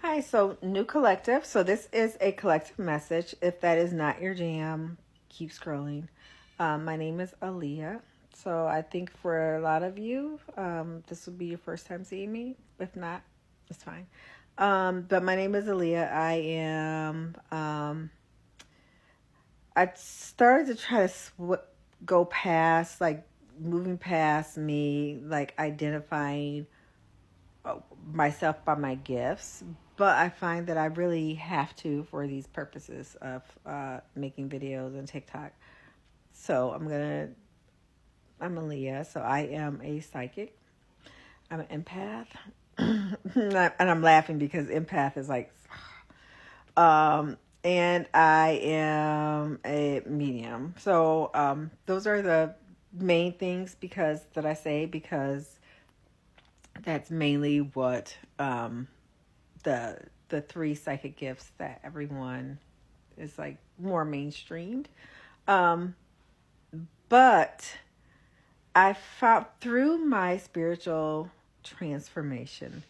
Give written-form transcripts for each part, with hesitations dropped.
Hi, so new collective. So this is a collective message. If that is not your jam, keep scrolling. My name is Aaliyah. So I think for a lot of you, this will be your first time seeing me. If not, it's fine. But my name is Aaliyah. I started to try to go past, like moving past me, like identifying myself by my gifts, but I find that I really have to for these purposes of making videos and TikTok. So I'm Aaliyah, so I am a psychic. I'm an empath. And I'm laughing because empath is like, and I am a medium. So those are the main things because that I say because that's mainly what the the three psychic gifts that everyone is like more mainstreamed. Um, but I found through my spiritual transformation,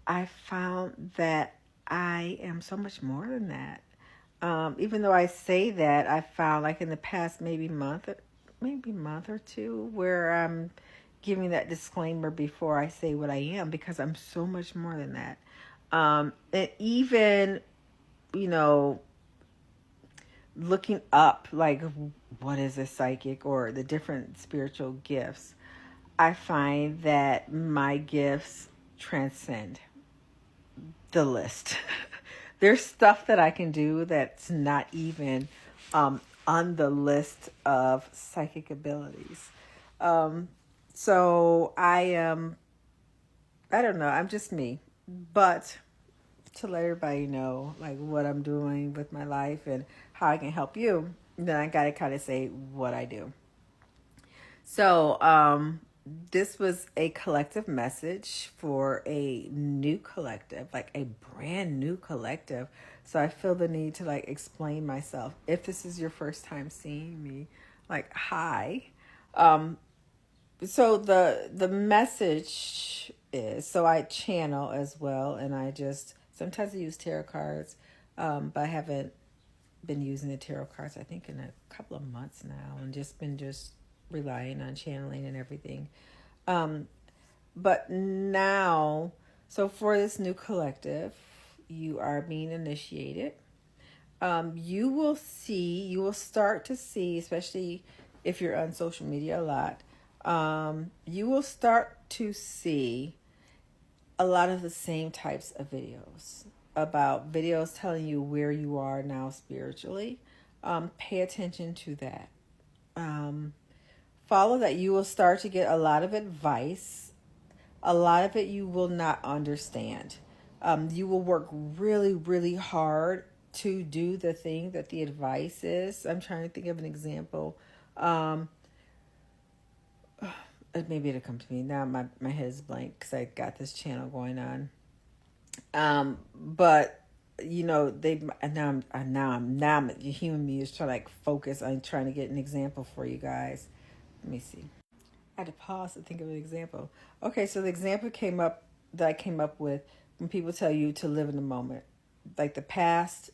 I found that I am so much more than that. Even though I say that, I found like in the past maybe month or two, where I'm giving that disclaimer before I say what I am because I'm so much more than that. And even you know looking up like what is a psychic or the different spiritual gifts, I find that my gifts transcend the list. There's stuff that I can do that's not even on the list of psychic abilities. Um, so I don't know, I'm just me. But to let everybody know like what I'm doing with my life and how I can help you, then I gotta kind of say what I do. So this was a collective message for a new collective, like a brand new collective. So I feel the need to like explain myself. If this is your first time seeing me, like hi. Um, so the message is, so I channel as well, and I just sometimes I use tarot cards, but I haven't been using the tarot cards I think in a couple of months now, and just relying on channeling and everything. um but now, so for this new collective, you are being initiated. You will start to see, especially if you're on social media a lot, you will start to see a lot of the same types of videos telling you where you are now spiritually. Pay attention to that. Um, Follow that. You will start to get a lot of advice. A lot of it you will not understand. You will work really, really hard to do the thing that the advice is. I'm trying to think of an example. Um, Maybe it'll come to me now. My head is blank because I got this channel going on. But they now I'm human me is trying to like focus on trying to get an example for you guys. Let me see. I had to pause to think of an example. Okay, so the example came up that I came up with when people tell you to live in the moment. Like the past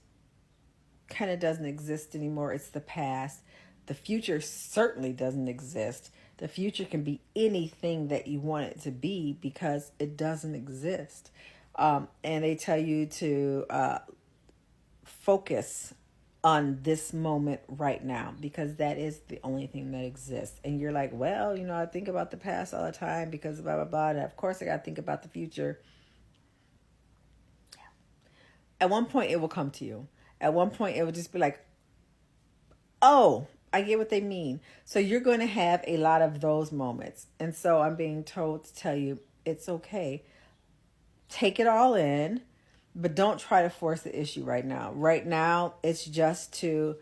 kind of doesn't exist anymore. It's the past. The future certainly doesn't exist. The future can be anything that you want it to be because it doesn't exist. And they tell you to focus on this moment right now because that is the only thing that exists. And you're like, well, I think about the past all the time because blah blah blah, and of course I got to think about the future. At one point it will come to you. At one point it will just be like, oh, I get what they mean. So you're going to have a lot of those moments, and so I'm being told to tell you it's okay. Take it all in, but don't try to force the issue right now. Right now it's just to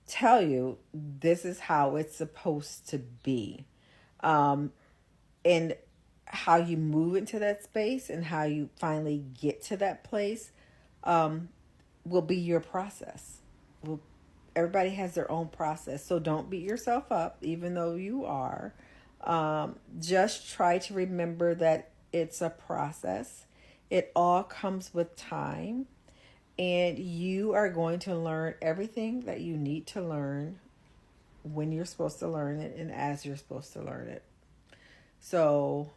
tell you this is how it's supposed to be. And how you move into that space and how you finally get to that place will be your process. Will Everybody has their own process, so don't beat yourself up even though you are. Just try to remember that it's a process, It all comes with time, and you are going to learn everything that you need to learn when you're supposed to learn it and as you're supposed to learn it. So,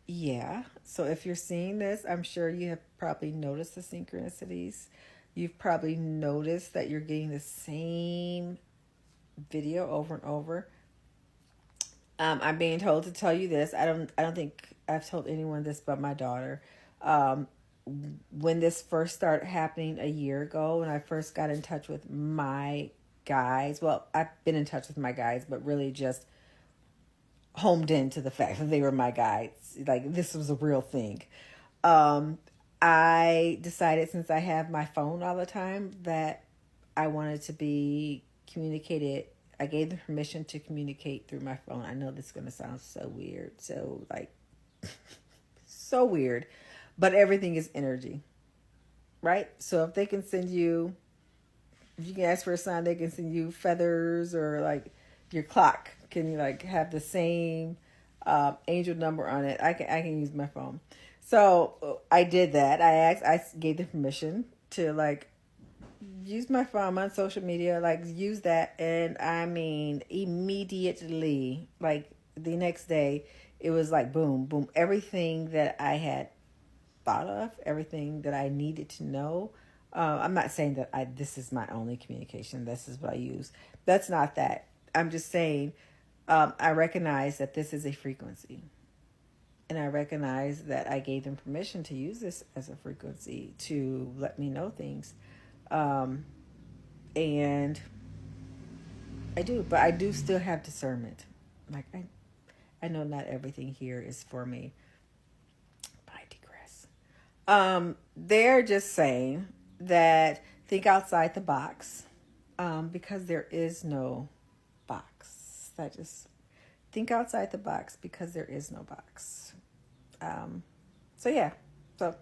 yeah. So if you're seeing this, I'm sure you have probably noticed the synchronicities. You've probably noticed that you're getting the same video over and over. I'm being told to tell you this. I don't think I've told anyone this but my daughter. Um, when this first started happening a year ago, when I first got in touch with my guys, well, I've been in touch with my guys, but really just homed into the fact that they were my guides. Like this was a real thing. Um, I decided, since I have my phone all the time, that I wanted to be communicated. I gave them permission to communicate through my phone. I know this is going to sound so weird. So, like, so weird. But everything is energy, right? So, if they can send you, if you can ask for a sign, they can send you feathers, or like your clock can you like have the same angel number on it. I can use my phone. So I did that. I gave them permission to like use my phone on social media, like use that, and I mean immediately, like the next day, it was like boom, boom, everything that I had thought of, everything that I needed to know. I'm not saying that this is my only communication. This is what I use. That's not that. I'm just saying I recognize that this is a frequency. And I recognize that I gave them permission to use this as a frequency to let me know things. Um, and I do, but I do still have discernment. Like I know not everything here is for me. But I digress. They're just saying that think outside the box, because there is no box. That just think outside the box because there is no box. So yeah. So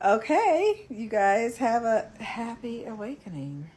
okay, you guys have a happy awakening.